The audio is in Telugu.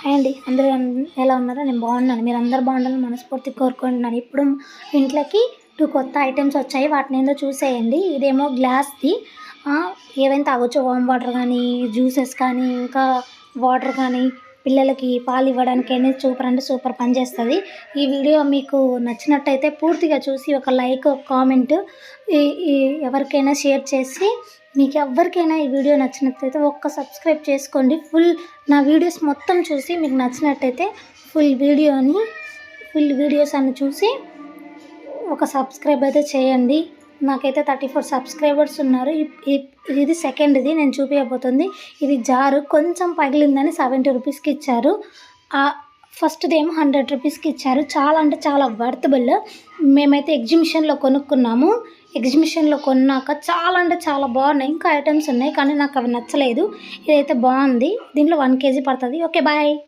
హాయ్ అండి, అందరూ ఎలా ఉన్నారో? నేను బాగున్నాను. మీరు అందరు బాగుండాలని మనస్ఫూర్తిగా కోరుకుంటున్నాను. ఇప్పుడు ఇంట్లోకి 2 కొత్త ఐటెమ్స్ వచ్చాయి. వాటిని ఏందో చూసేయండి. ఇదేమో గ్లాస్ది. ఏవైనా తాగొచ్చు, వామ్ వాటర్ కానీ, జ్యూసెస్ కానీ, ఇంకా వాటర్ కానీ, పిల్లలకి పాలు ఇవ్వడానికి అనేది సూపర్ అంటే సూపర్ పనిచేస్తుంది. ఈ వీడియో మీకు నచ్చినట్టయితే పూర్తిగా చూసి ఒక లైక్, ఒక కామెంట్ ఎవరికైనా షేర్ చేసి, మీకు ఎవరికైనా ఈ వీడియో నచ్చినట్లయితే ఒక్క సబ్స్క్రైబ్ చేసుకోండి. నా వీడియోస్ మొత్తం చూసి మీకు నచ్చినట్టయితే ఫుల్ వీడియోస్ అన్ని చూసి ఒక సబ్స్క్రైబ్ అయితే చేయండి. నాకైతే 34 సబ్స్క్రైబర్స్ ఉన్నారు. ఇది సెకండ్ది నేను చూపించబోతుంది. ఇది జారు కొంచెం పగిలిందని 70 రూపీస్కి ఇచ్చారు. ఫస్ట్దేమో 100 రూపీస్కి ఇచ్చారు. చాలా అంటే చాలా వర్తబుల్. మేమైతే ఎగ్జిబిషన్లో కొనుక్కున్నాము. ఎగ్జిబిషన్లో కొన్నాక చాలా అంటే చాలా బాగున్నాయి. ఇంకా ఐటమ్స్ ఉన్నాయి కానీ నాకు అవి నచ్చలేదు. ఇదైతే బాగుంది. దీంట్లో 1 kg పడుతుంది. Okay, bye.